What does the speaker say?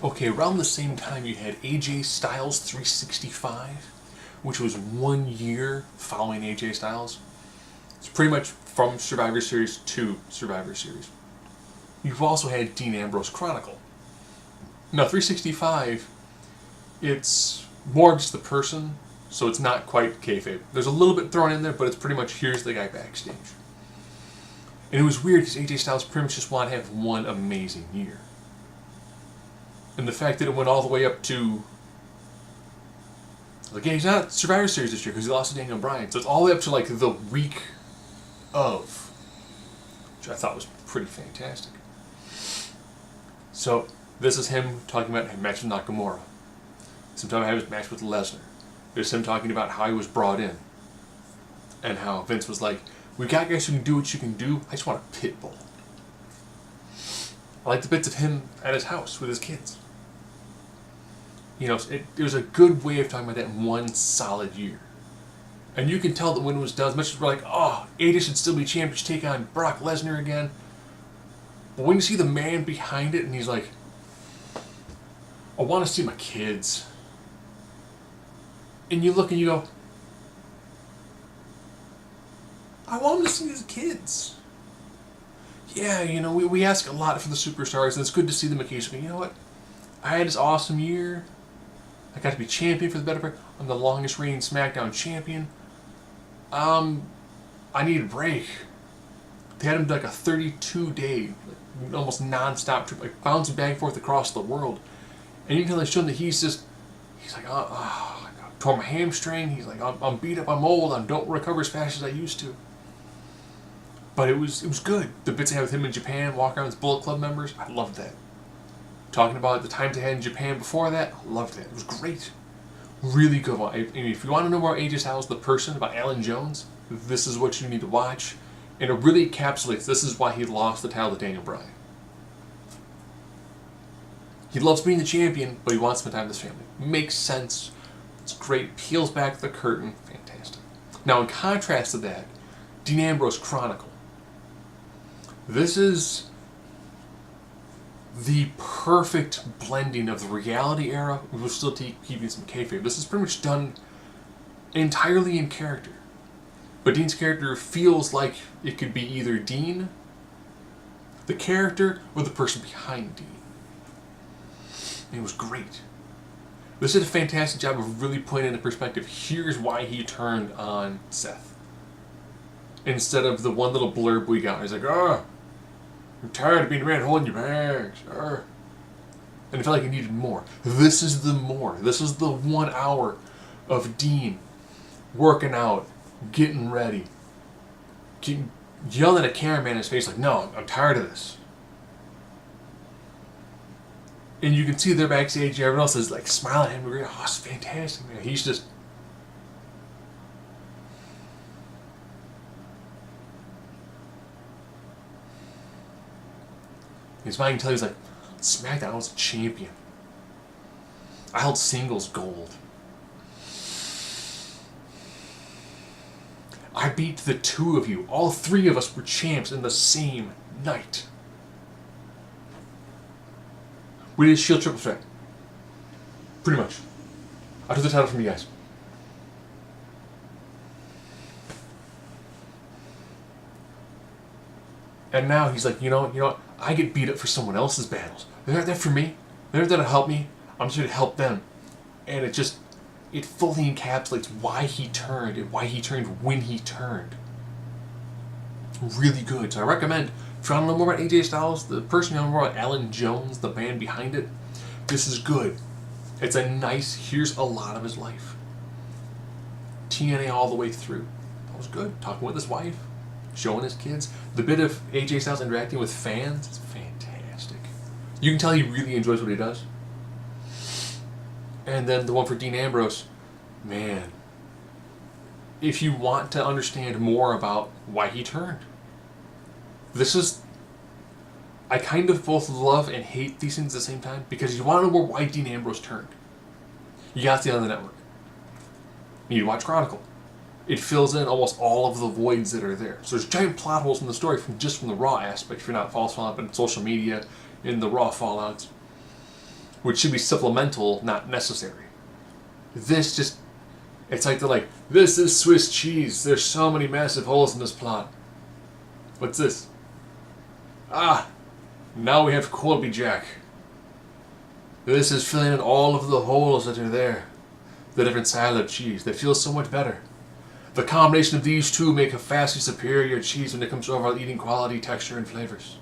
Okay, around the same time you had AJ Styles 365, which was 1 year following AJ Styles. It's pretty much from Survivor Series to Survivor Series. You've also had Dean Ambrose Chronicle. Now 365, it's more of just the person, so it's not quite kayfabe. There's a little bit thrown in there, but it's pretty much here's the guy backstage. And it was weird because AJ Styles pretty much just wanted to have one amazing year. And the fact that it went all the way up to, like, yeah, he's not Survivor Series this year because he lost to Daniel Bryan. So it's all the way up to, like, the week of, which I thought was pretty fantastic. So this is him talking about his match with Nakamura. Sometimes I have his match with Lesnar. There's him talking about how he was brought in. And how Vince was like, we got guys who can do what you can do. I just want a pit bull. I like the bits of him at his house with his kids. You know, it was a good way of talking about that in one solid year. And you can tell that when it was done, as much as we're like, oh, AJ should still be champion, should take on Brock Lesnar again. But when you see the man behind it and he's like, I want to see my kids. And you look and you go, I want him to see his kids. Yeah, you know, we ask a lot from the superstars, and it's good to see them occasionally. You know what? I had this awesome year. I got to be champion for the better part. I'm the longest reigning SmackDown champion. I need a break. They had him like a 32-day, like, almost non-stop trip, like bouncing back and forth across the world. And you can tell him that he's like, I tore my hamstring. He's like, I'm beat up, I'm old, I don't recover as fast as I used to. But it was good. The bits I had with him in Japan, walking around with Bullet Club members, I loved that. Talking about the times they had in Japan before that, I loved it. It was great. Really good one. If you want to know more AJ Styles, the person, about Alan Jones, this is what you need to watch. And it really encapsulates, this is why he lost the title to Daniel Bryan. He loves being the champion, but he wants to spend time with his family. Makes sense. It's great. Peels back the curtain. Fantastic. Now, in contrast to that, Dean Ambrose Chronicle. This is the perfect blending of the reality era. We're still keeping some kayfabe. This is pretty much done entirely in character. But Dean's character feels like it could be either Dean, the character, or the person behind Dean. And it was great. This did a fantastic job of really putting into perspective, here's why he turned on Seth. Instead of the one little blurb we got. He's like, I'm tired of being around holding your bags. And I felt like he needed more. This is the more. This is the 1 hour of Dean working out, getting ready, yelling at a cameraman in his face like, no, I'm tired of this. And you can see there backstage, everyone else is like smiling at him. Oh, it's fantastic, man. He's just... He's smiling until he's like, SmackDown, I was a champion. I held singles gold. I beat the two of you. All three of us were champs in the same night. We did Shield Triple Threat. Pretty much. I took the title from you guys. And now he's like, you know what? I get beat up for someone else's battles. They're not there for me. They're not there to help me. I'm just here to help them. And it fully encapsulates why he turned and why he turned when he turned. Really good. So I recommend, if you want to know more about AJ Styles, the person you want to know more about Alan Jones, the man behind it, this is good. It's a nice, here's a lot of his life. TNA all the way through. That was good. Talking with his wife, showing his kids. The bit of AJ Styles interacting with fans is fantastic. You can tell he really enjoys what he does. And then the one for Dean Ambrose, man, if you want to understand more about why he turned, this is, I kind of both love and hate these things at the same time, because you want to know more why Dean Ambrose turned. You got to see it on the network. You need to watch Chronicle. It fills in almost all of the voids that are there. So there's giant plot holes in the story from the Raw aspect, if you're not following up on social media, in the Raw fallouts. which should be supplemental, not necessary. This just, it's like they're like, this is Swiss cheese. There's so many massive holes in this plot. What's this? Ah, now we have Colby Jack. This is filling in all of the holes that are there. The different style of cheese that feels so much better. The combination of these two make a vastly superior cheese when it comes to overall eating quality, texture, and flavors.